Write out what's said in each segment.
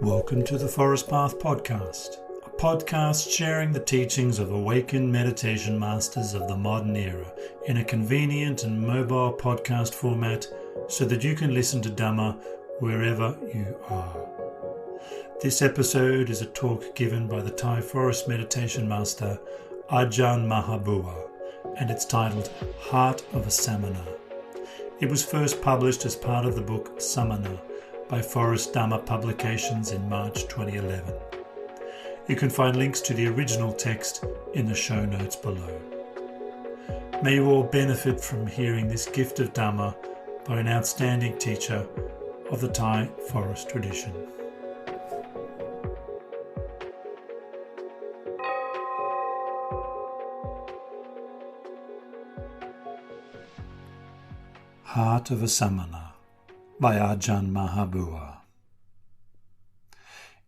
Welcome to the Forest Path Podcast, a podcast sharing the teachings of awakened meditation masters of the modern era in a convenient and mobile podcast format so that you can listen to Dhamma wherever you are. This episode is a talk given by the Thai forest meditation master Ajahn Maha Boowa, and it's titled Heart of a Samana. It was first published as part of the book Samana by Forest Dhamma Publications in March 2011. You can find links to the original text in the show notes below. May you all benefit from hearing this gift of Dhamma by an outstanding teacher of the Thai forest tradition. Heart of a Samana by Ajahn Maha Boowa.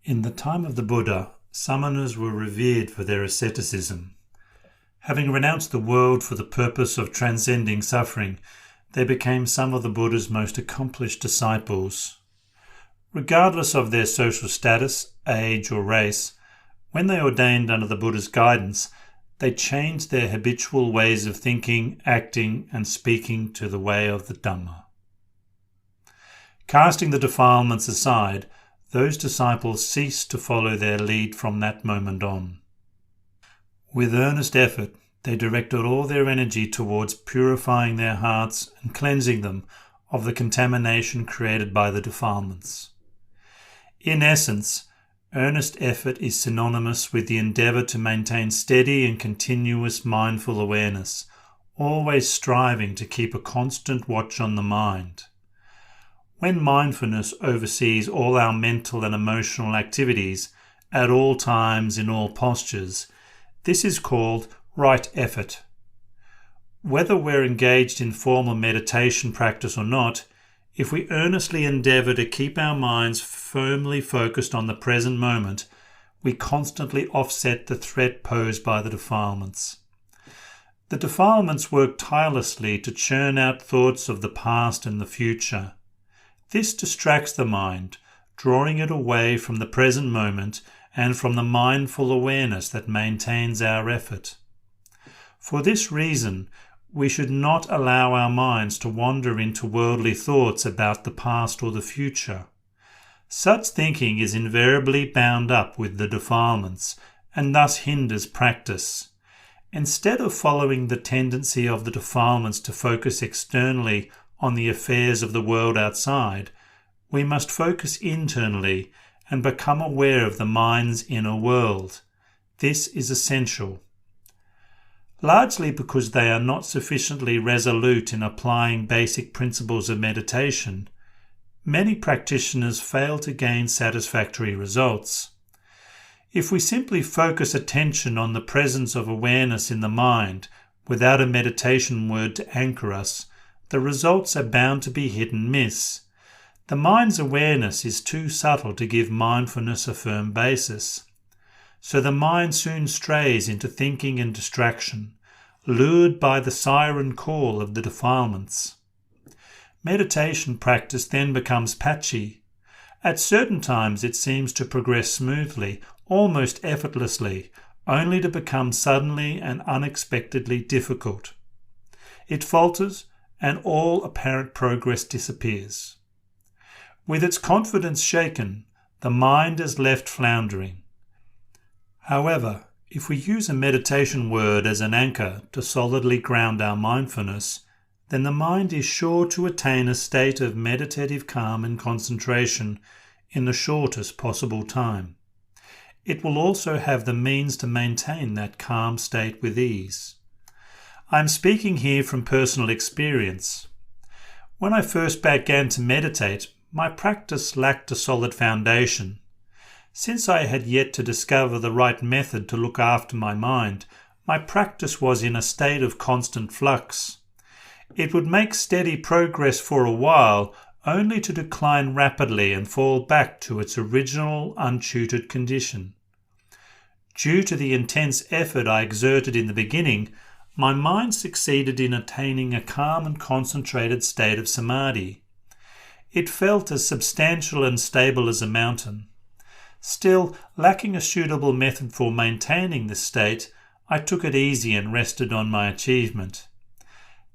In the time of the Buddha, Samanas were revered for their asceticism. Having renounced the world for the purpose of transcending suffering, they became some of the Buddha's most accomplished disciples. Regardless of their social status, age or race, when they ordained under the Buddha's guidance, they changed their habitual ways of thinking, acting and speaking to the way of the Dhamma. Casting the defilements aside, those disciples ceased to follow their lead from that moment on. With earnest effort, they directed all their energy towards purifying their hearts and cleansing them of the contamination created by the defilements. In essence, earnest effort is synonymous with the endeavour to maintain steady and continuous mindful awareness, always striving to keep a constant watch on the mind. When mindfulness oversees all our mental and emotional activities at all times in all postures, this is called right effort. Whether we're engaged in formal meditation practice or not, if we earnestly endeavour to keep our minds firmly focused on the present moment, we constantly offset the threat posed by the defilements. The defilements work tirelessly to churn out thoughts of the past and the future. This distracts the mind, drawing it away from the present moment and from the mindful awareness that maintains our effort. For this reason, we should not allow our minds to wander into worldly thoughts about the past or the future. Such thinking is invariably bound up with the defilements and thus hinders practice. Instead of following the tendency of the defilements to focus externally on the affairs of the world outside, we must focus internally and become aware of the mind's inner world. This is essential. Largely because they are not sufficiently resolute in applying basic principles of meditation, many practitioners fail to gain satisfactory results. If we simply focus attention on the presence of awareness in the mind without a meditation word to anchor us, the results are bound to be hit and miss. The mind's awareness is too subtle to give mindfulness a firm basis. So the mind soon strays into thinking and distraction, lured by the siren call of the defilements. Meditation practice then becomes patchy. At certain times it seems to progress smoothly, almost effortlessly, only to become suddenly and unexpectedly difficult. It falters, and all apparent progress disappears. With its confidence shaken, the mind is left floundering. However, if we use a meditation word as an anchor to solidly ground our mindfulness, then the mind is sure to attain a state of meditative calm and concentration in the shortest possible time. It will also have the means to maintain that calm state with ease. I am speaking here from personal experience. When I first began to meditate, my practice lacked a solid foundation. Since I had yet to discover the right method to look after my mind, my practice was in a state of constant flux. It would make steady progress for a while, only to decline rapidly and fall back to its original untutored condition. Due to the intense effort I exerted in the beginning, my mind succeeded in attaining a calm and concentrated state of samadhi. It felt as substantial and stable as a mountain. Still, lacking a suitable method for maintaining this state, I took it easy and rested on my achievement.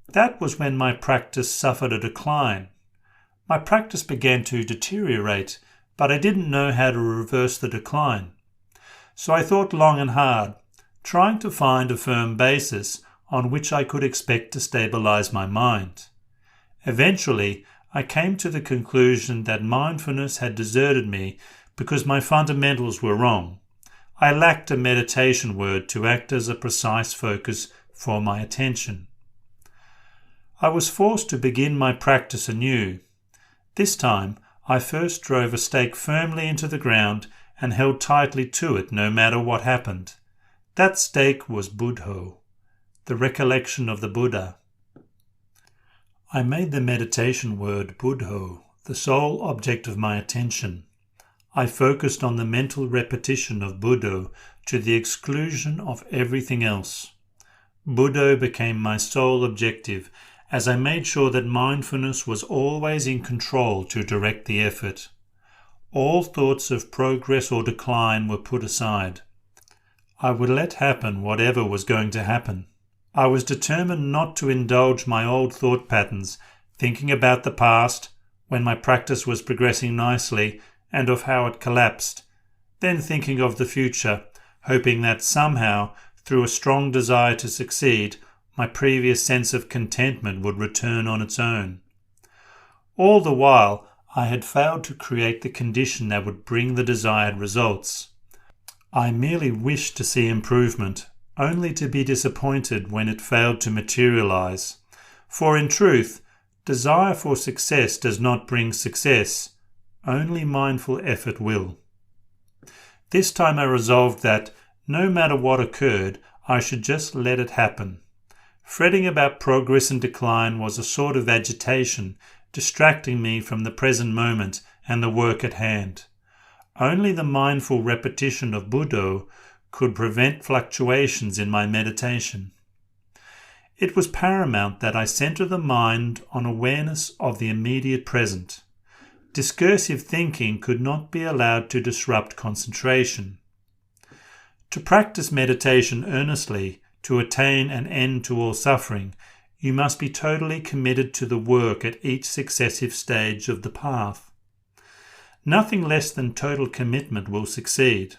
That was when my practice suffered a decline. My practice began to deteriorate, but I didn't know how to reverse the decline. So I thought long and hard, trying to find a firm basis on which I could expect to stabilize my mind. Eventually, I came to the conclusion that mindfulness had deserted me because my fundamentals were wrong. I lacked a meditation word to act as a precise focus for my attention. I was forced to begin my practice anew. This time, I first drove a stake firmly into the ground and held tightly to it no matter what happened. That stake was Buddho, the recollection of the Buddha. I made the meditation word Buddho the sole object of my attention. I focused on the mental repetition of Buddho to the exclusion of everything else. Buddho became my sole objective as I made sure that mindfulness was always in control to direct the effort. All thoughts of progress or decline were put aside. I would let happen whatever was going to happen. I was determined not to indulge my old thought patterns, thinking about the past, when my practice was progressing nicely, and of how it collapsed, then thinking of the future, hoping that somehow, through a strong desire to succeed, my previous sense of contentment would return on its own. All the while, I had failed to create the condition that would bring the desired results. I merely wished to see improvement, only to be disappointed when it failed to materialize. For in truth, desire for success does not bring success. Only mindful effort will. This time I resolved that, no matter what occurred, I should just let it happen. Fretting about progress and decline was a sort of agitation, distracting me from the present moment and the work at hand. Only the mindful repetition of Buddho could prevent fluctuations in my meditation. It was paramount that I center the mind on awareness of the immediate present. Discursive thinking could not be allowed to disrupt concentration. To practice meditation earnestly, to attain an end to all suffering, you must be totally committed to the work at each successive stage of the path. Nothing less than total commitment will succeed.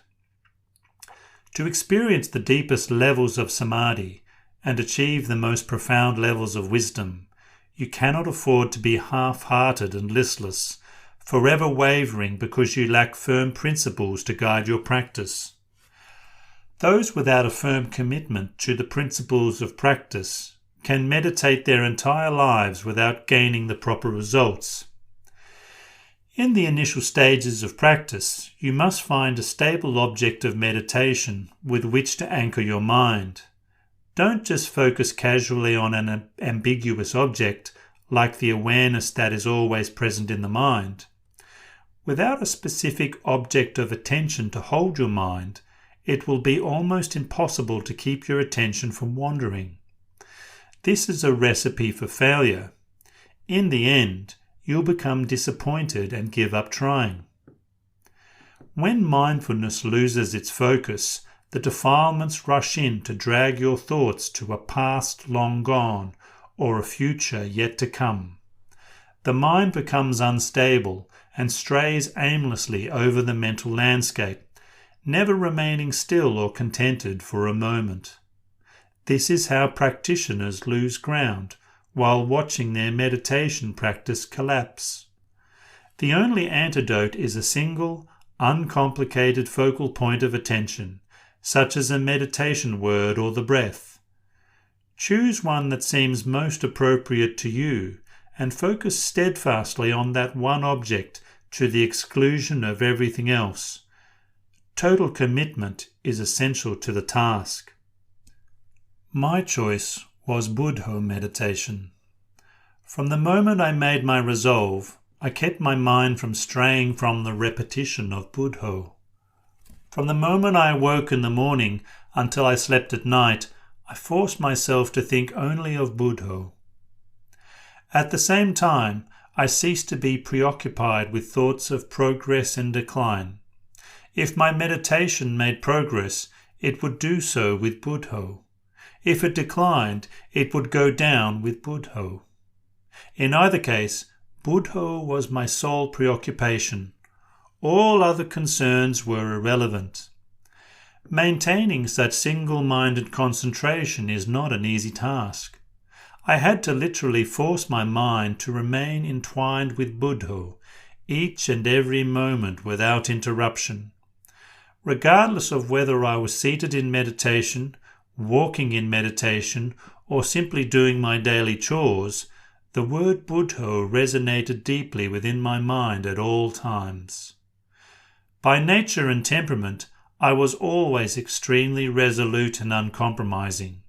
To experience the deepest levels of samadhi and achieve the most profound levels of wisdom, you cannot afford to be half-hearted and listless, forever wavering because you lack firm principles to guide your practice. Those without a firm commitment to the principles of practice can meditate their entire lives without gaining the proper results. In the initial stages of practice, you must find a stable object of meditation with which to anchor your mind. Don't just focus casually on an ambiguous object like the awareness that is always present in the mind. Without a specific object of attention to hold your mind, it will be almost impossible to keep your attention from wandering. This is a recipe for failure. In the end, you'll become disappointed and give up trying. When mindfulness loses its focus, the defilements rush in to drag your thoughts to a past long gone or a future yet to come. The mind becomes unstable and strays aimlessly over the mental landscape, never remaining still or contented for a moment. This is how practitioners lose ground while watching their meditation practice collapse. The only antidote is a single, uncomplicated focal point of attention, such as a meditation word or the breath. Choose one that seems most appropriate to you and focus steadfastly on that one object to the exclusion of everything else. Total commitment is essential to the task. My choice was Buddho meditation. From the moment I made my resolve, I kept my mind from straying from the repetition of Buddho. From the moment I awoke in the morning until I slept at night, I forced myself to think only of Buddho. At the same time, I ceased to be preoccupied with thoughts of progress and decline. If my meditation made progress, it would do so with Buddho. If it declined, it would go down with Buddho. In either case, Buddho was my sole preoccupation. All other concerns were irrelevant. Maintaining such single-minded concentration is not an easy task. I had to literally force my mind to remain entwined with Buddho each and every moment without interruption. Regardless of whether I was seated in meditation, walking in meditation, or simply doing my daily chores, the word Buddho resonated deeply within my mind at all times. By nature and temperament, I was always extremely resolute and uncompromising.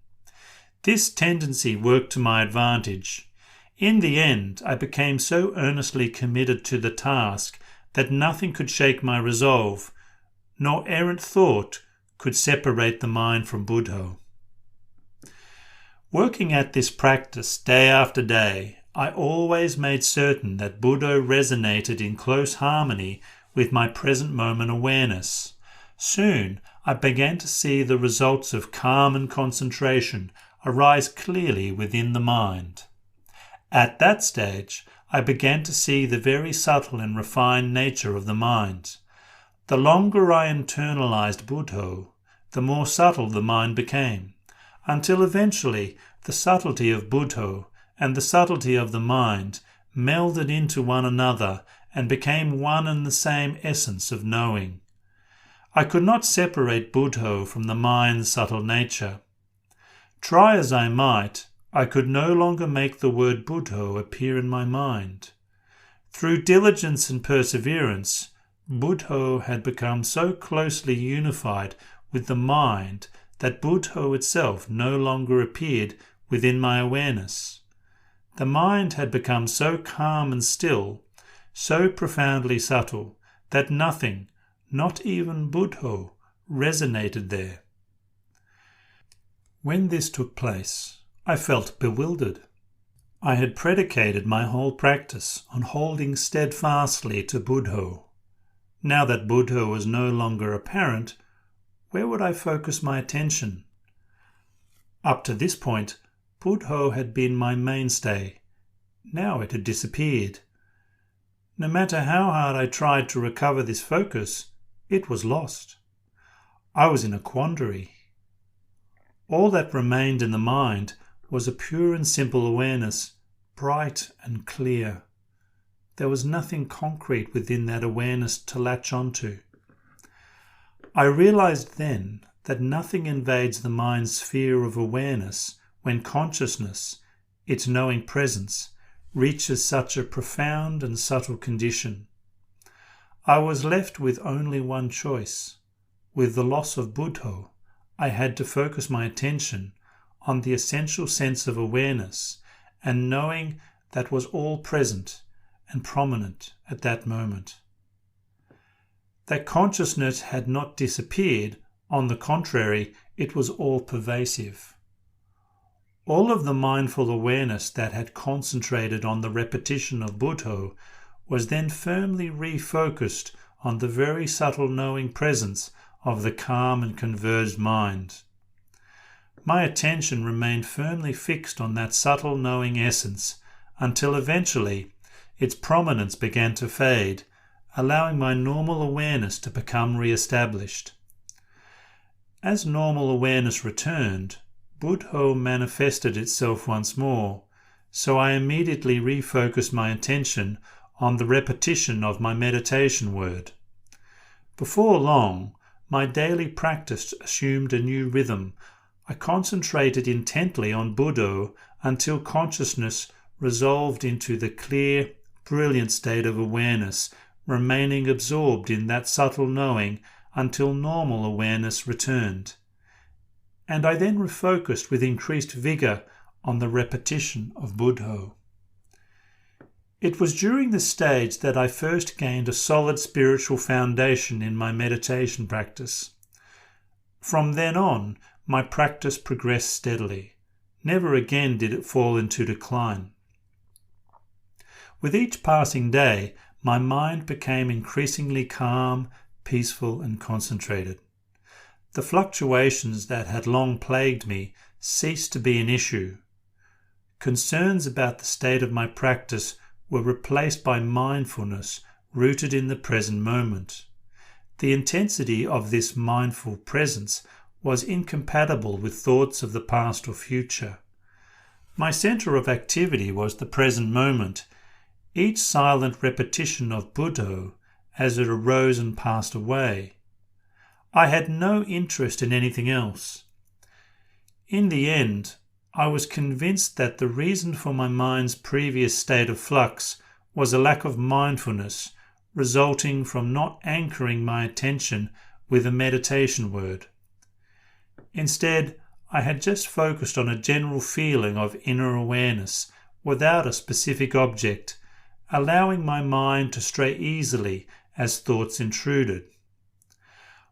This tendency worked to my advantage. In the end, I became so earnestly committed to the task that nothing could shake my resolve, nor errant thought could separate the mind from Buddho. Working at this practice day after day, I always made certain that Buddho resonated in close harmony with my present moment awareness. Soon I began to see the results of calm and concentration arise clearly within the mind. At that stage, I began to see the very subtle and refined nature of the mind. The longer I internalized Buddho, the more subtle the mind became, until eventually the subtlety of Buddho and the subtlety of the mind melded into one another and became one and the same essence of knowing. I could not separate Buddho from the mind's subtle nature. Try as I might, I could no longer make the word Buddho appear in my mind. Through diligence and perseverance, Buddho had become so closely unified with the mind that Buddho itself no longer appeared within my awareness. The mind had become so calm and still, so profoundly subtle, that nothing, not even Buddho, resonated there. When this took place, I felt bewildered. I had predicated my whole practice on holding steadfastly to Buddho. Now that Buddho was no longer apparent, where would I focus my attention? Up to this point, Buddho had been my mainstay. Now it had disappeared. No matter how hard I tried to recover this focus, it was lost. I was in a quandary. All that remained in the mind was a pure and simple awareness, bright and clear. There was nothing concrete within that awareness to latch onto. I realized then that nothing invades the mind's sphere of awareness when consciousness, its knowing presence, reaches such a profound and subtle condition. I was left with only one choice. With the loss of Buddho, I had to focus my attention on the essential sense of awareness and knowing that was all present and prominent at that moment. That consciousness had not disappeared, on the contrary, it was all pervasive. All of the mindful awareness that had concentrated on the repetition of Buddho was then firmly refocused on the very subtle knowing presence of the calm and converged mind. My attention remained firmly fixed on that subtle knowing essence until eventually its prominence began to fade, allowing my normal awareness to become re-established. As normal awareness returned, Buddho manifested itself once more, so I immediately refocused my attention on the repetition of my meditation word. Before long, my daily practice assumed a new rhythm. I concentrated intently on Buddho until consciousness resolved into the clear, brilliant state of awareness, remaining absorbed in that subtle knowing until normal awareness returned. And I then refocused with increased vigour on the repetition of Buddho. It was during this stage that I first gained a solid spiritual foundation in my meditation practice. From then on, my practice progressed steadily. Never again did it fall into decline. With each passing day, my mind became increasingly calm, peaceful and concentrated. The fluctuations that had long plagued me ceased to be an issue. Concerns about the state of my practice were replaced by mindfulness rooted in the present moment. The intensity of this mindful presence was incompatible with thoughts of the past or future. My center of activity was the present moment, each silent repetition of Buddho as it arose and passed away. I had no interest in anything else. In the end, I was convinced that the reason for my mind's previous state of flux was a lack of mindfulness resulting from not anchoring my attention with a meditation word. Instead, I had just focused on a general feeling of inner awareness without a specific object, allowing my mind to stray easily as thoughts intruded.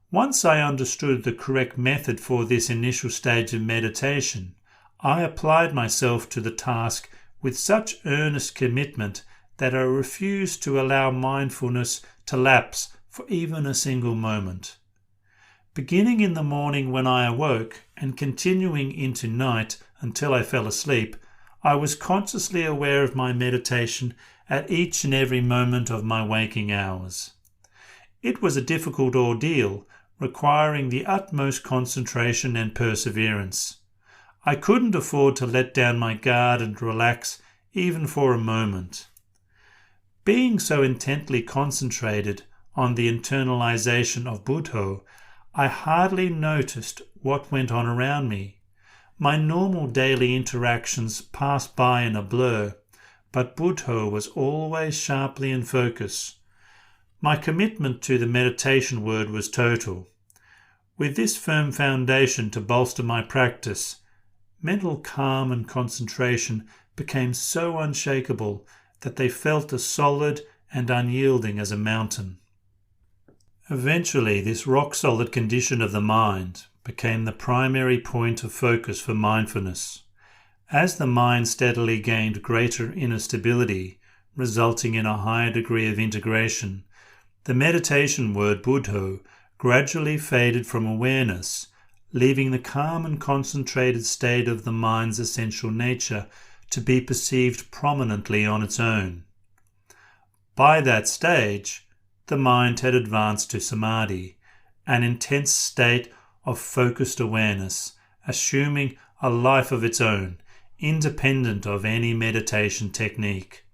Once I understood the correct method for this initial stage of meditation, I applied myself to the task with such earnest commitment that I refused to allow mindfulness to lapse for even a single moment. Beginning in the morning when I awoke and continuing into night until I fell asleep, I was consciously aware of my meditation at each and every moment of my waking hours. It was a difficult ordeal, requiring the utmost concentration and perseverance. I couldn't afford to let down my guard and relax even for a moment. Being so intently concentrated on the internalization of Buddho, I hardly noticed what went on around me. My normal daily interactions passed by in a blur, but Buddho was always sharply in focus. My commitment to the meditation word was total. With this firm foundation to bolster my practice, mental calm and concentration became so unshakable that they felt as solid and unyielding as a mountain. Eventually, this rock-solid condition of the mind became the primary point of focus for mindfulness. As the mind steadily gained greater inner stability, resulting in a higher degree of integration, the meditation word Buddho gradually faded from awareness, leaving the calm and concentrated state of the mind's essential nature to be perceived prominently on its own. By that stage, the mind had advanced to samadhi, an intense state of focused awareness, assuming a life of its own, independent of any meditation technique.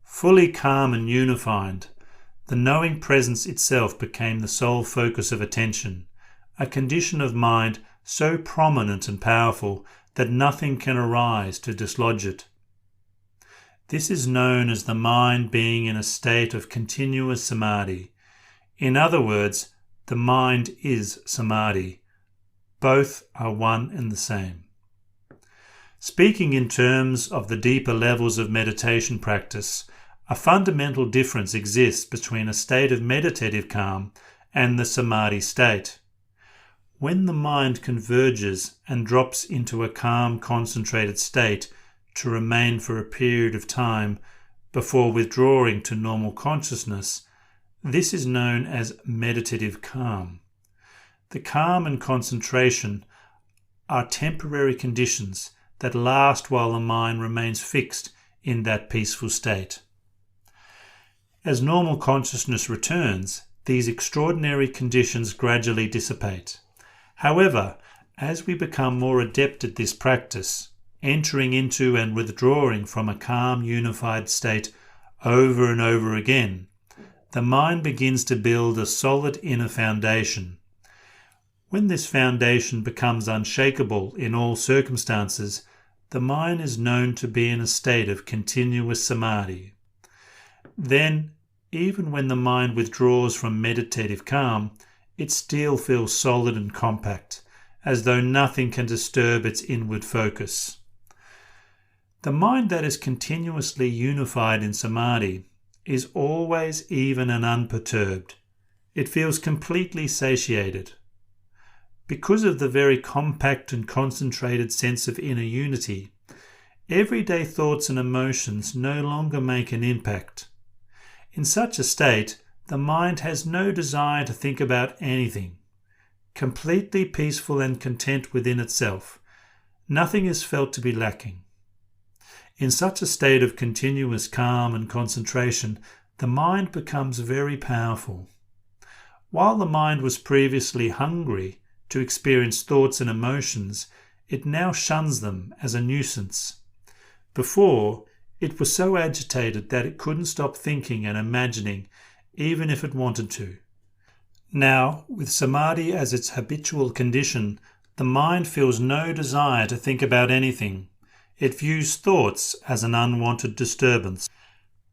Fully calm and unified, the knowing presence itself became the sole focus of attention, a condition of mind so prominent and powerful that nothing can arise to dislodge it. This is known as the mind being in a state of continuous samadhi. In other words, the mind is samadhi. Both are one and the same. Speaking in terms of the deeper levels of meditation practice, a fundamental difference exists between a state of meditative calm and the samadhi state. When the mind converges and drops into a calm, concentrated state to remain for a period of time before withdrawing to normal consciousness, this is known as meditative calm. The calm and concentration are temporary conditions that last while the mind remains fixed in that peaceful state. As normal consciousness returns, these extraordinary conditions gradually dissipate. However, as we become more adept at this practice, entering into and withdrawing from a calm, unified state over and over again, the mind begins to build a solid inner foundation. When this foundation becomes unshakable in all circumstances, the mind is known to be in a state of continuous samadhi. Then, even when the mind withdraws from meditative calm, it still feels solid and compact, as though nothing can disturb its inward focus. The mind that is continuously unified in samadhi is always even and unperturbed. It feels completely satiated. Because of the very compact and concentrated sense of inner unity, everyday thoughts and emotions no longer make an impact. In such a state, the mind has no desire to think about anything. Completely peaceful and content within itself. Nothing is felt to be lacking. In such a state of continuous calm and concentration, the mind becomes very powerful. While the mind was previously hungry to experience thoughts and emotions, it now shuns them as a nuisance. Before, it was so agitated that it couldn't stop thinking and imagining, even if it wanted to. Now, with samadhi as its habitual condition, the mind feels no desire to think about anything. It views thoughts as an unwanted disturbance.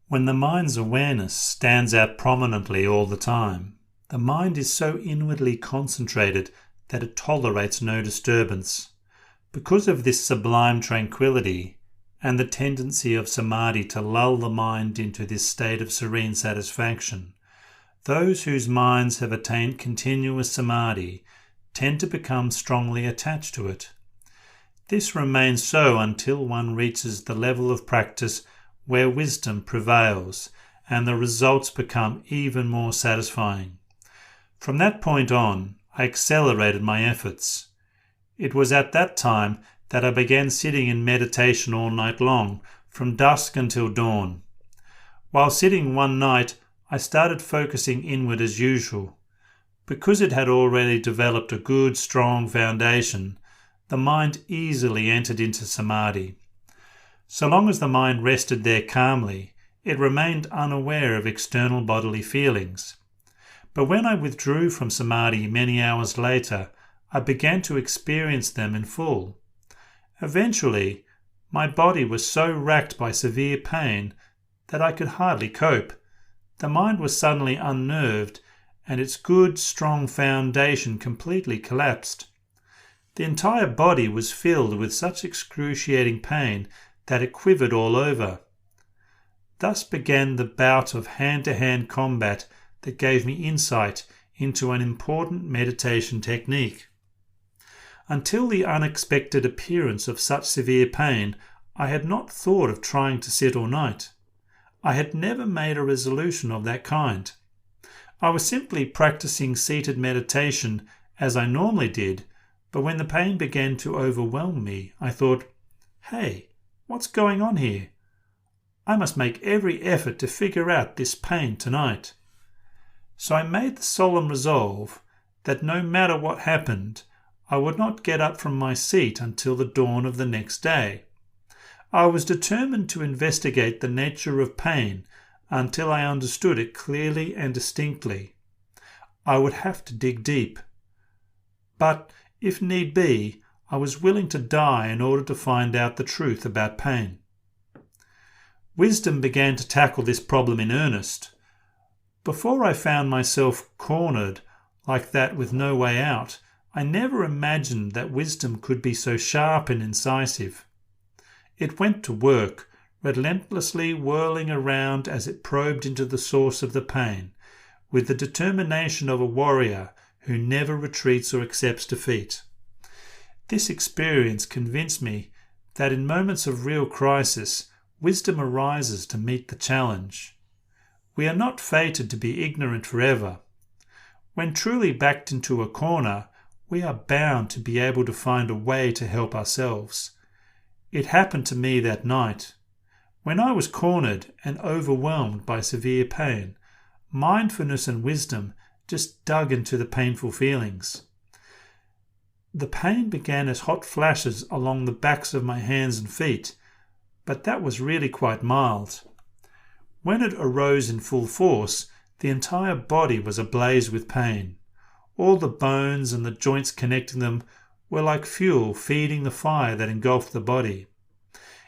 When the mind's awareness stands out prominently all the time, the mind is so inwardly concentrated that it tolerates no disturbance. Because of this sublime tranquility and the tendency of samadhi to lull the mind into this state of serene satisfaction, those whose minds have attained continuous samadhi tend to become strongly attached to it. This remains so until one reaches the level of practice where wisdom prevails and the results become even more satisfying. From that point on, I accelerated my efforts. It was at that time that I began sitting in meditation all night long, from dusk until dawn. While sitting one night, I started focusing inward as usual. Because it had already developed a good, strong foundation, the mind easily entered into samadhi. So long as the mind rested there calmly, it remained unaware of external bodily feelings. But when I withdrew from samadhi many hours later, I began to experience them in full. Eventually, my body was so racked by severe pain that I could hardly cope. The mind was suddenly unnerved, and its good, strong foundation completely collapsed. The entire body was filled with such excruciating pain that it quivered all over. Thus began the bout of hand-to-hand combat that gave me insight into an important meditation technique. Until the unexpected appearance of such severe pain, I had not thought of trying to sit all night. I had never made a resolution of that kind. I was simply practicing seated meditation as I normally did, but when the pain began to overwhelm me, I thought, "Hey, what's going on here? I must make every effort to figure out this pain tonight." So I made the solemn resolve that no matter what happened, I would not get up from my seat until the dawn of the next day. I was determined to investigate the nature of pain until I understood it clearly and distinctly. I would have to dig deep. But, if need be, I was willing to die in order to find out the truth about pain. Wisdom began to tackle this problem in earnest. Before I found myself cornered like that with no way out, I never imagined that wisdom could be so sharp and incisive. It went to work, relentlessly whirling around as it probed into the source of the pain, with the determination of a warrior who never retreats or accepts defeat. This experience convinced me that in moments of real crisis, wisdom arises to meet the challenge. We are not fated to be ignorant forever. When truly backed into a corner, we are bound to be able to find a way to help ourselves. It happened to me that night. When I was cornered and overwhelmed by severe pain, mindfulness and wisdom just dug into the painful feelings. The pain began as hot flashes along the backs of my hands and feet, but that was really quite mild. When it arose in full force, the entire body was ablaze with pain. All the bones and the joints connecting them were like fuel feeding the fire that engulfed the body.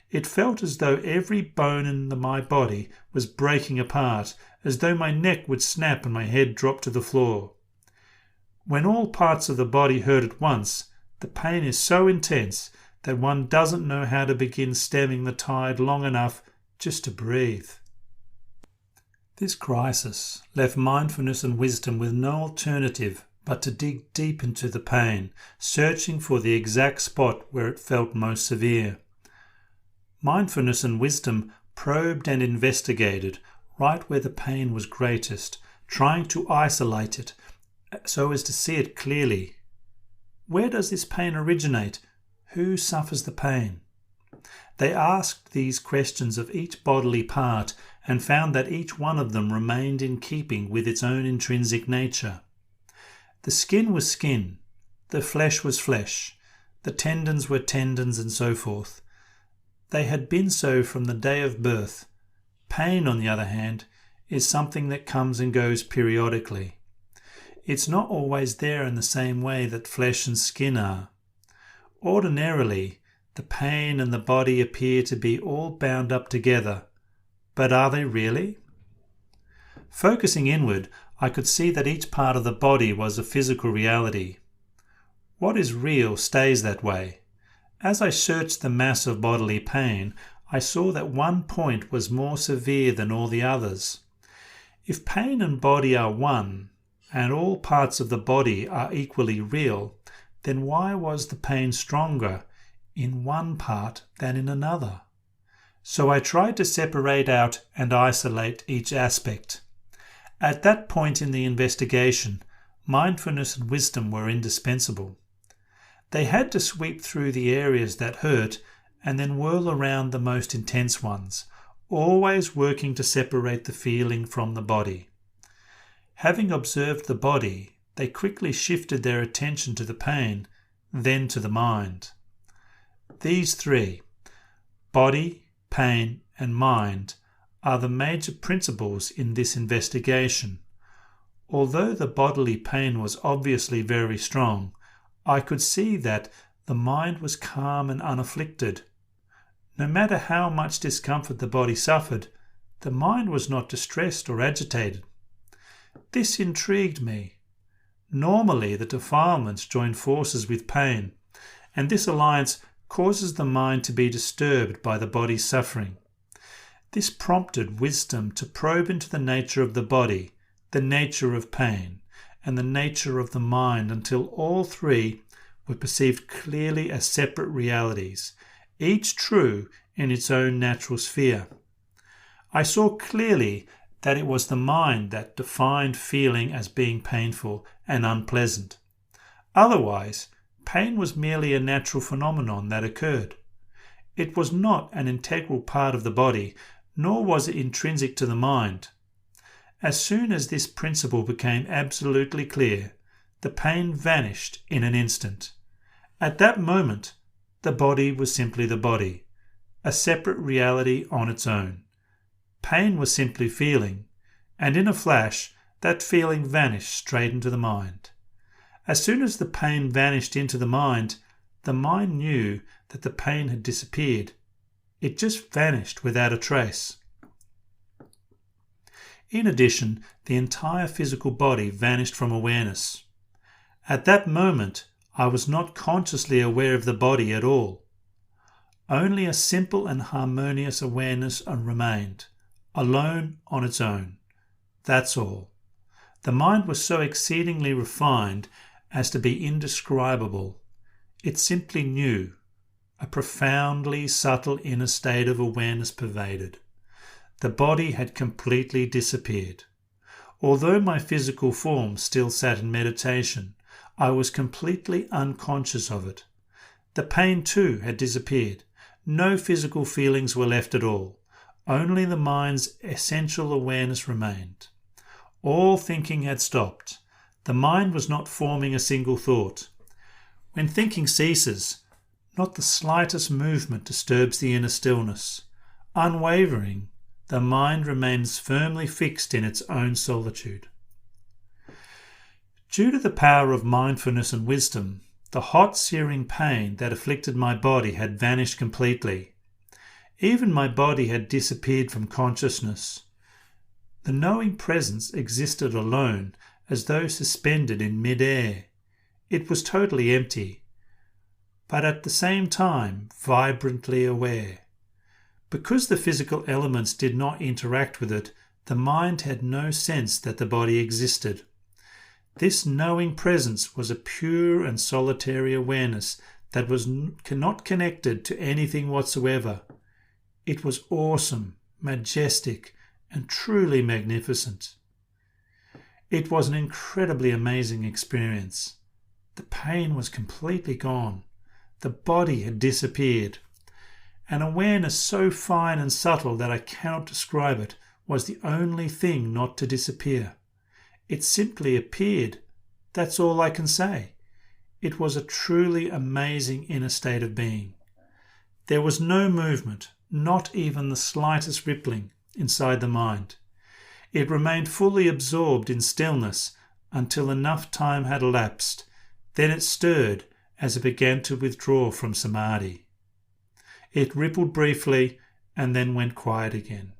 It felt as though every bone in my body was breaking apart, as though my neck would snap and my head drop to the floor. When all parts of the body hurt at once, the pain is so intense that one doesn't know how to begin stemming the tide long enough just to breathe. This crisis left mindfulness and wisdom with no alternative but to dig deep into the pain, searching for the exact spot where it felt most severe. Mindfulness and wisdom probed and investigated right where the pain was greatest, trying to isolate it so as to see it clearly. Where does this pain originate? Who suffers the pain? They asked these questions of each bodily part and found that each one of them remained in keeping with its own intrinsic nature. The skin was skin, the flesh was flesh, the tendons were tendons, and so forth. They had been so from the day of birth. Pain, on the other hand, is something that comes and goes periodically. It's not always there in the same way that flesh and skin are. Ordinarily, the pain and the body appear to be all bound up together, but are they really? Focusing inward, I could see that each part of the body was a physical reality. What is real stays that way. As I searched the mass of bodily pain, I saw that one point was more severe than all the others. If pain and body are one, and all parts of the body are equally real, then why was the pain stronger in one part than in another? So I tried to separate out and isolate each aspect. At that point in the investigation, mindfulness and wisdom were indispensable. They had to sweep through the areas that hurt and then whirl around the most intense ones, always working to separate the feeling from the body. Having observed the body, they quickly shifted their attention to the pain, then to the mind. These three, body, pain, and mind, are the major principles in this investigation. Although the bodily pain was obviously very strong, I could see that the mind was calm and unafflicted. No matter how much discomfort the body suffered, the mind was not distressed or agitated. This intrigued me. Normally, the defilements join forces with pain, and this alliance causes the mind to be disturbed by the body's suffering. This prompted wisdom to probe into the nature of the body, the nature of pain, and the nature of the mind until all three were perceived clearly as separate realities, each true in its own natural sphere. I saw clearly that it was the mind that defined feeling as being painful and unpleasant. Otherwise, pain was merely a natural phenomenon that occurred. It was not an integral part of the body, nor was it intrinsic to the mind. As soon as this principle became absolutely clear, the pain vanished in an instant. At that moment, the body was simply the body, a separate reality on its own. Pain was simply feeling, and in a flash, that feeling vanished straight into the mind. As soon as the pain vanished into the mind knew that the pain had disappeared. It just vanished without a trace. In addition, the entire physical body vanished from awareness. At that moment, I was not consciously aware of the body at all. Only a simple and harmonious awareness remained, alone on its own. That's all. The mind was so exceedingly refined as to be indescribable. It simply knew. A profoundly subtle inner state of awareness pervaded. The body had completely disappeared. Although my physical form still sat in meditation, I was completely unconscious of it. The pain too had disappeared. No physical feelings were left at all. Only the mind's essential awareness remained. All thinking had stopped. The mind was not forming a single thought. When thinking ceases, not the slightest movement disturbs the inner stillness. Unwavering, the mind remains firmly fixed in its own solitude. Due to the power of mindfulness and wisdom, the hot, searing pain that afflicted my body had vanished completely. Even my body had disappeared from consciousness. The knowing presence existed alone, as though suspended in mid-air. It was totally empty, but at the same time vibrantly aware. Because the physical elements did not interact with it, the mind had no sense that the body existed. This knowing presence was a pure and solitary awareness that was not connected to anything whatsoever. It was awesome, majestic, and truly magnificent. It was an incredibly amazing experience. The pain was completely gone. The body had disappeared. An awareness so fine and subtle that I cannot describe it was the only thing not to disappear. It simply appeared. That's all I can say. It was a truly amazing inner state of being. There was no movement, not even the slightest rippling, inside the mind. It remained fully absorbed in stillness until enough time had elapsed. Then it stirred as it began to withdraw from samadhi. It rippled briefly and then went quiet again.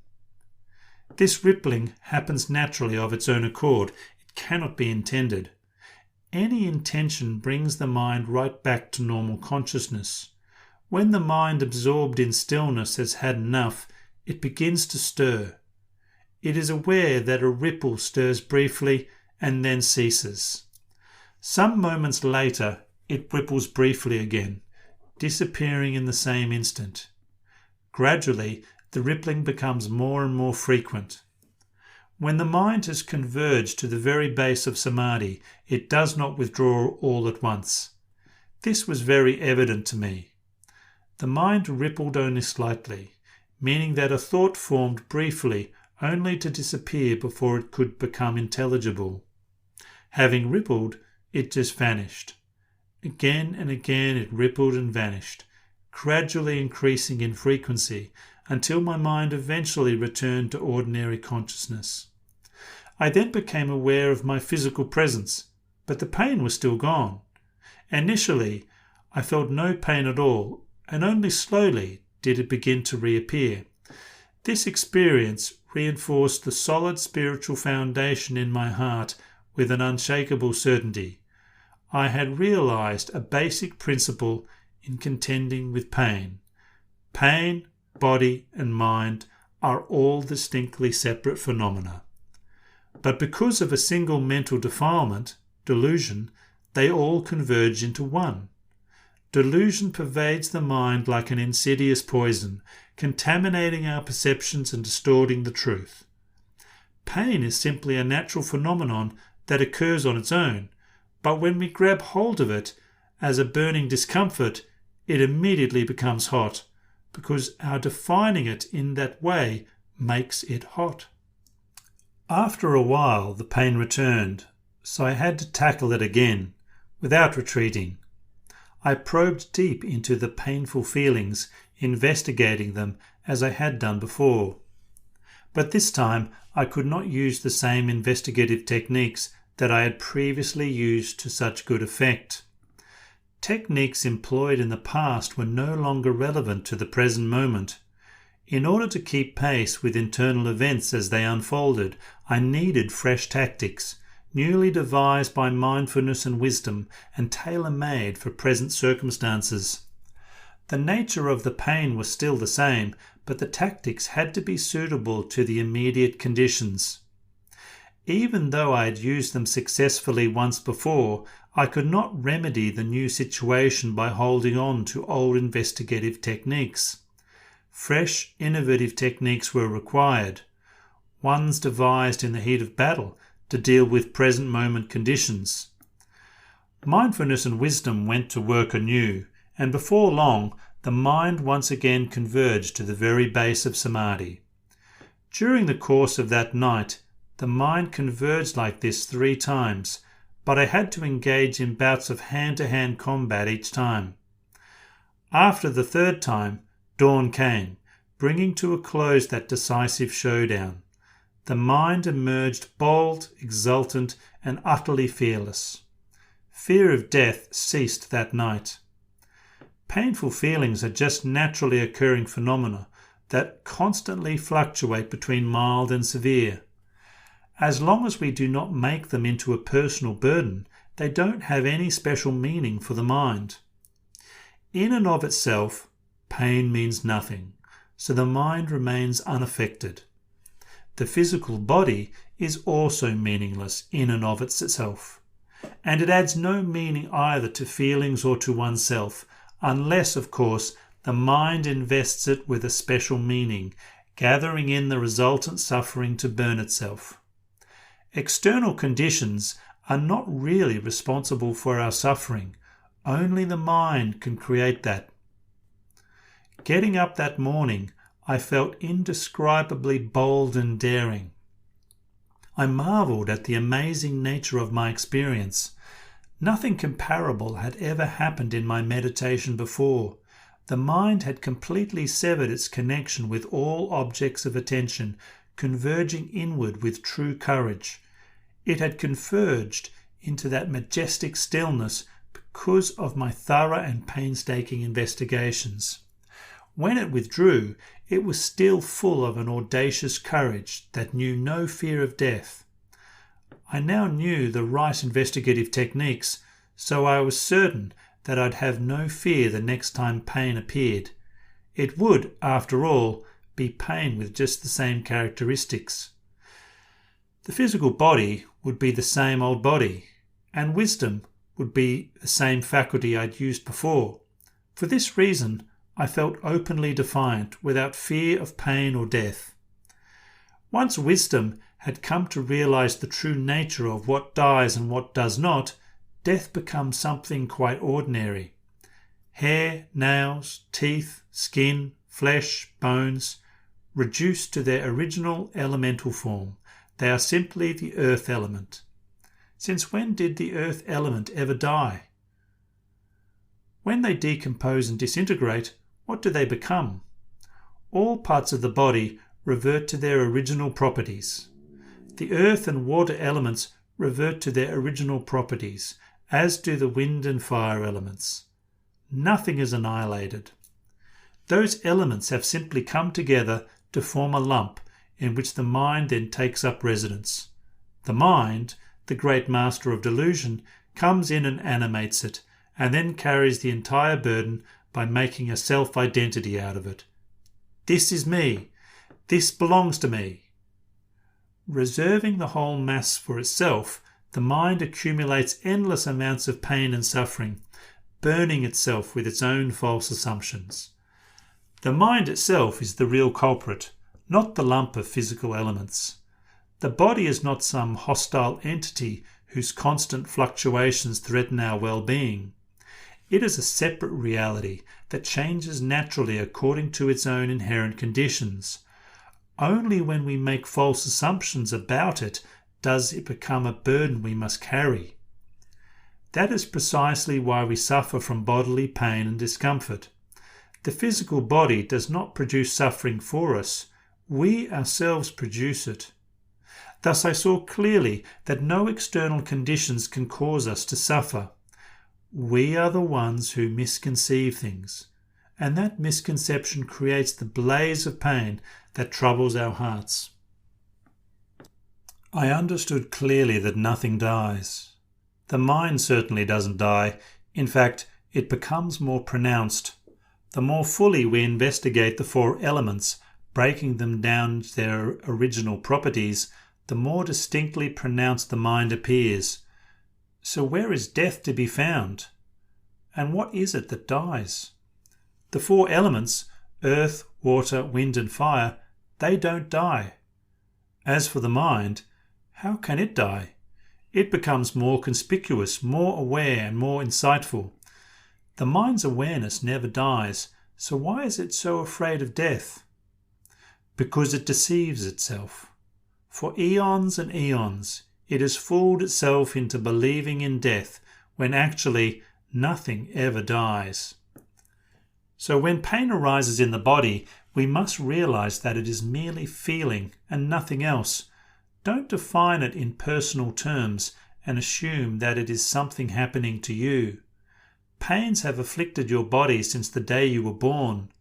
This rippling happens naturally of its own accord. It cannot be intended. Any intention brings the mind right back to normal consciousness. When the mind absorbed in stillness has had enough, it begins to stir. It is aware that a ripple stirs briefly and then ceases. Some moments later, it ripples briefly again, disappearing in the same instant. Gradually, the rippling becomes more and more frequent. When the mind has converged to the very base of samadhi, it does not withdraw all at once. This was very evident to me. The mind rippled only slightly, meaning that a thought formed briefly only to disappear before it could become intelligible. Having rippled, it just vanished. Again and again it rippled and vanished, gradually increasing in frequency until my mind eventually returned to ordinary consciousness. I then became aware of my physical presence, but the pain was still gone. Initially, I felt no pain at all, and only slowly did it begin to reappear. This experience reinforced the solid spiritual foundation in my heart with an unshakable certainty. I had realized a basic principle in contending with pain. Pain, body, and mind are all distinctly separate phenomena. But because of a single mental defilement, delusion, they all converge into one. Delusion pervades the mind like an insidious poison, contaminating our perceptions and distorting the truth. Pain is simply a natural phenomenon that occurs on its own, but when we grab hold of it as a burning discomfort, it immediately becomes hot, because our defining it in that way makes it hot. After a while, the pain returned, so I had to tackle it again, without retreating. I probed deep into the painful feelings, investigating them as I had done before. But this time I could not use the same investigative techniques that I had previously used to such good effect. Techniques employed in the past were no longer relevant to the present moment. In order to keep pace with internal events as they unfolded, I needed fresh tactics, newly devised by mindfulness and wisdom and tailor-made for present circumstances. The nature of the pain was still the same, but the tactics had to be suitable to the immediate conditions. Even though I had used them successfully once before, I could not remedy the new situation by holding on to old investigative techniques. Fresh, innovative techniques were required, ones devised in the heat of battle to deal with present moment conditions. Mindfulness and wisdom went to work anew, and before long the mind once again converged to the very base of samadhi. During the course of that night, the mind converged like this 3 times, but I had to engage in bouts of hand-to-hand combat each time. After the 3rd time, dawn came, bringing to a close that decisive showdown. The mind emerged bold, exultant, and utterly fearless. Fear of death ceased that night. Painful feelings are just naturally occurring phenomena that constantly fluctuate between mild and severe. As long as we do not make them into a personal burden, they don't have any special meaning for the mind. In and of itself, pain means nothing, so the mind remains unaffected. The physical body is also meaningless in and of itself, and it adds no meaning either to feelings or to oneself, unless, of course, the mind invests it with a special meaning, gathering in the resultant suffering to burn itself. External conditions are not really responsible for our suffering. Only the mind can create that. Getting up that morning, I felt indescribably bold and daring. I marvelled at the amazing nature of my experience. Nothing comparable had ever happened in my meditation before. The mind had completely severed its connection with all objects of attention, converging inward with true courage. It had converged into that majestic stillness because of my thorough and painstaking investigations. When it withdrew, it was still full of an audacious courage that knew no fear of death. I now knew the right investigative techniques, so I was certain that I'd have no fear the next time pain appeared. It would, after all, be pain with just the same characteristics. The physical body would be the same old body, and wisdom would be the same faculty I'd used before. For this reason, I felt openly defiant, without fear of pain or death. Once wisdom had come to realize the true nature of what dies and what does not, death becomes something quite ordinary. Hair, nails, teeth, skin, flesh, bones, reduced to their original elemental form. They are simply the earth element. Since when did the earth element ever die? When they decompose and disintegrate, what do they become? All parts of the body revert to their original properties. The earth and water elements revert to their original properties, as do the wind and fire elements. Nothing is annihilated. Those elements have simply come together to form a lump in which the mind then takes up residence. The mind, the great master of delusion, comes in and animates it, and then carries the entire burden by making a self-identity out of it. This is me. This belongs to me. Reserving the whole mass for itself, the mind accumulates endless amounts of pain and suffering, burning itself with its own false assumptions. The mind itself is the real culprit, not the lump of physical elements. The body is not some hostile entity whose constant fluctuations threaten our well-being. It is a separate reality that changes naturally according to its own inherent conditions. Only when we make false assumptions about it does it become a burden we must carry. That is precisely why we suffer from bodily pain and discomfort. The physical body does not produce suffering for us. We ourselves produce it. Thus I saw clearly that no external conditions can cause us to suffer. We are the ones who misconceive things, and that misconception creates the blaze of pain that troubles our hearts. I understood clearly that nothing dies. The mind certainly doesn't die. In fact, it becomes more pronounced. The more fully we investigate the four elements, breaking them down to their original properties, the more distinctly pronounced the mind appears. So where is death to be found? And what is it that dies? The four elements, earth, water, wind and fire, they don't die. As for the mind, how can it die? It becomes more conspicuous, more aware and more insightful. The mind's awareness never dies, so why is it so afraid of death? Because it deceives itself. For eons and eons, it has fooled itself into believing in death when actually nothing ever dies. So when pain arises in the body, we must realize that it is merely feeling and nothing else. Don't define it in personal terms and assume that it is something happening to you. Pains have afflicted your body since the day you were born.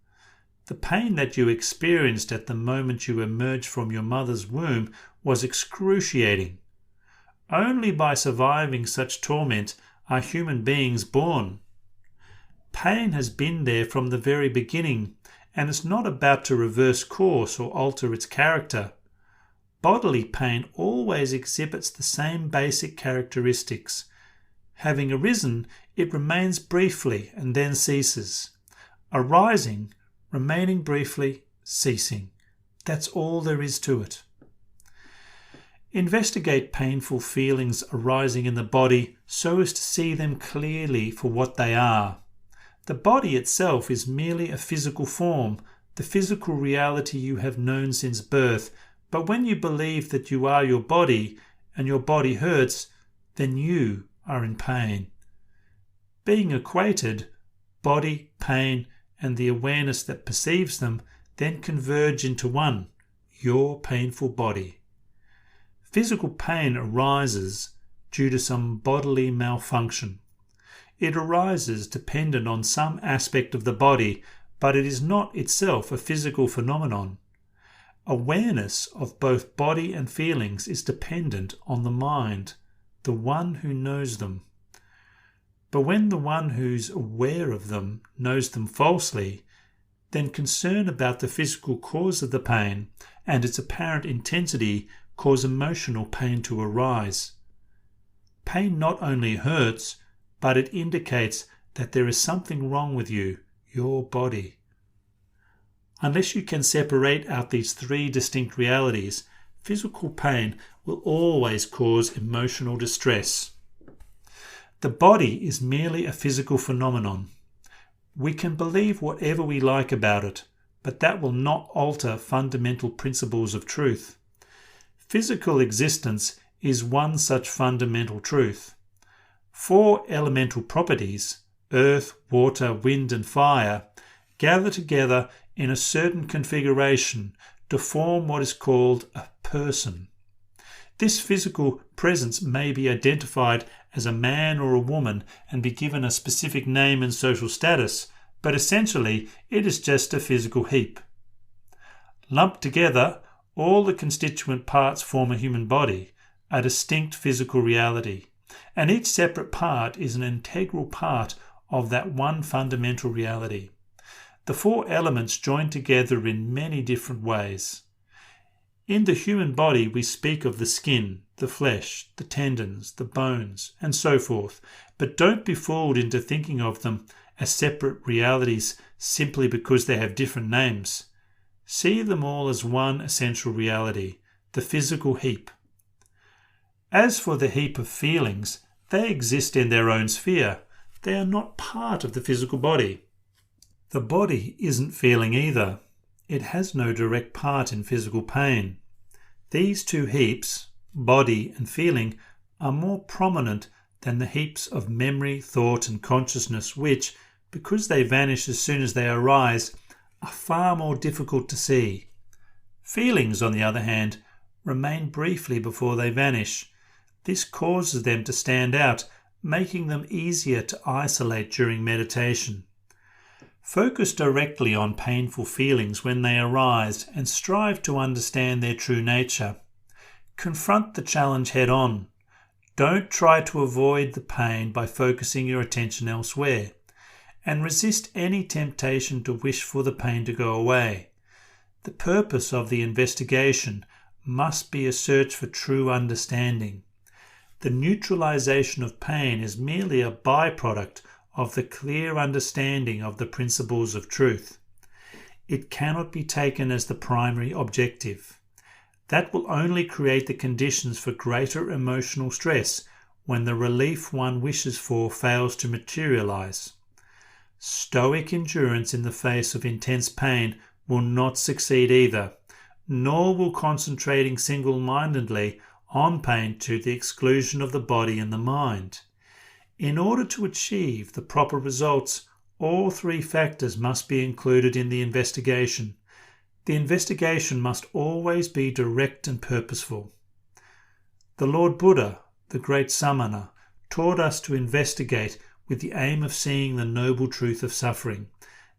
The pain that you experienced at the moment you emerged from your mother's womb was excruciating. Only by surviving such torment are human beings born. Pain has been there from the very beginning and is not about to reverse course or alter its character. Bodily pain always exhibits the same basic characteristics. Having arisen, it remains briefly and then ceases. Arising, remaining briefly, ceasing. That's all there is to it. Investigate painful feelings arising in the body so as to see them clearly for what they are. The body itself is merely a physical form, the physical reality you have known since birth, but when you believe that you are your body and your body hurts, then you are in pain. Being equated, body, pain, and the awareness that perceives them then converge into one, your painful body. Physical pain arises due to some bodily malfunction. It arises dependent on some aspect of the body, but it is not itself a physical phenomenon. Awareness of both body and feelings is dependent on the mind, the one who knows them. But when the one who's aware of them knows them falsely, then concern about the physical cause of the pain and its apparent intensity cause emotional pain to arise. Pain not only hurts, but it indicates that there is something wrong with you, your body. Unless you can separate out these three distinct realities, physical pain will always cause emotional distress. The body is merely a physical phenomenon. We can believe whatever we like about it, but that will not alter fundamental principles of truth. Physical existence is one such fundamental truth. 4 elemental properties, earth, water, wind, and fire, gather together in a certain configuration to form what is called a person. This physical presence may be identified as a man or a woman and be given a specific name and social status, but essentially it is just a physical heap. Lumped together, all the constituent parts form a human body, a distinct physical reality, and each separate part is an integral part of that one fundamental reality. The 4 elements join together in many different ways. In the human body we speak of the skin, the flesh, the tendons, the bones, and so forth, but don't be fooled into thinking of them as separate realities simply because they have different names. See them all as one essential reality, the physical heap. As for the heap of feelings, they exist in their own sphere. They are not part of the physical body. The body isn't feeling either. It has no direct part in physical pain. These 2 heaps, body and feeling, are more prominent than the heaps of memory, thought, and consciousness which, because they vanish as soon as they arise, are far more difficult to see. Feelings, on the other hand, remain briefly before they vanish. This causes them to stand out, making them easier to isolate during meditation. Focus directly on painful feelings when they arise and strive to understand their true nature. Confront the challenge head on. Don't try to avoid the pain by focusing your attention elsewhere, and resist any temptation to wish for the pain to go away. The purpose of the investigation must be a search for true understanding. The neutralization of pain is merely a byproduct of the clear understanding of the principles of truth. It cannot be taken as the primary objective. That will only create the conditions for greater emotional stress when the relief one wishes for fails to materialize. Stoic endurance in the face of intense pain will not succeed either, nor will concentrating single-mindedly on pain to the exclusion of the body and the mind. In order to achieve the proper results, all 3 factors must be included in the investigation. The investigation must always be direct and purposeful. The Lord Buddha, the great Samana, taught us to investigate with the aim of seeing the noble truth of suffering,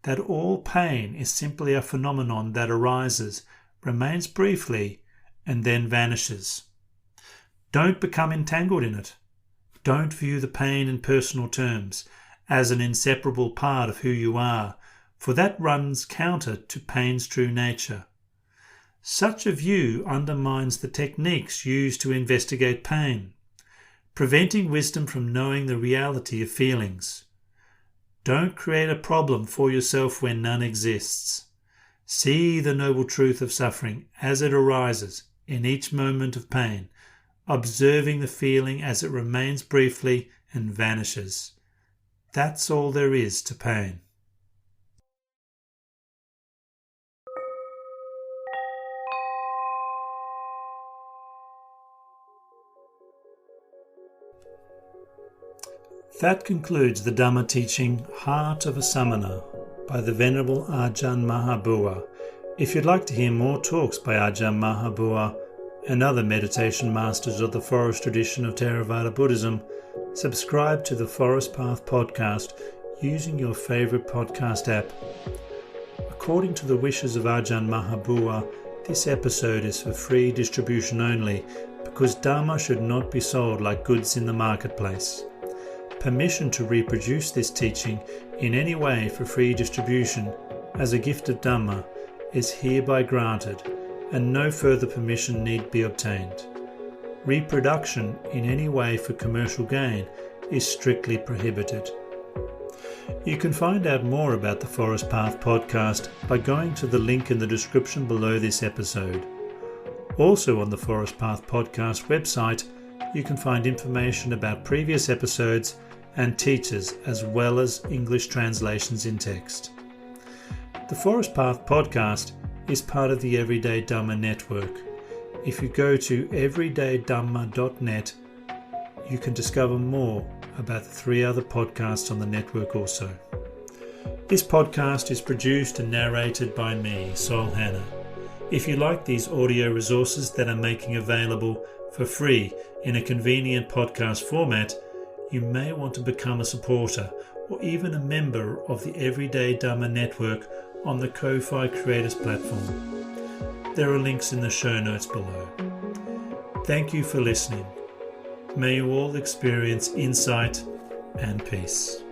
that all pain is simply a phenomenon that arises, remains briefly, and then vanishes. Don't become entangled in it. Don't view the pain in personal terms, as an inseparable part of who you are, for that runs counter to pain's true nature. Such a view undermines the techniques used to investigate pain, preventing wisdom from knowing the reality of feelings. Don't create a problem for yourself where none exists. See the noble truth of suffering as it arises in each moment of pain, observing the feeling as it remains briefly and vanishes. That's all there is to pain. That concludes the Dhamma teaching Heart of a Samana by the Venerable Ajahn Maha Boowa. If you'd like to hear more talks by Ajahn Maha Boowa and other meditation masters of the forest tradition of Theravada Buddhism, subscribe to the Forest Path podcast using your favourite podcast app. According to the wishes of Ajahn Maha Boowa, this episode is for free distribution only because Dhamma should not be sold like goods in the marketplace. Permission to reproduce this teaching in any way for free distribution as a gift of Dhamma is hereby granted, and no further permission need be obtained. Reproduction in any way for commercial gain is strictly prohibited. You can find out more about the Forest Path podcast by going to the link in the description below this episode. Also on the Forest Path podcast website, you can find information about previous episodes and teachers as well as English translations in text. The Forest Path podcast is part of the Everyday Dhamma network. If you go to everydaydhamma.net, you can discover more about the 3 other podcasts on the network also. This podcast is produced and narrated by me, Sol Hanna. If you like these audio resources that I'm making available for free in a convenient podcast format, you may want to become a supporter or even a member of the Everyday Dhamma network on the Ko-Fi Creators platform. There are links in the show notes below. Thank you for listening. May you all experience insight and peace.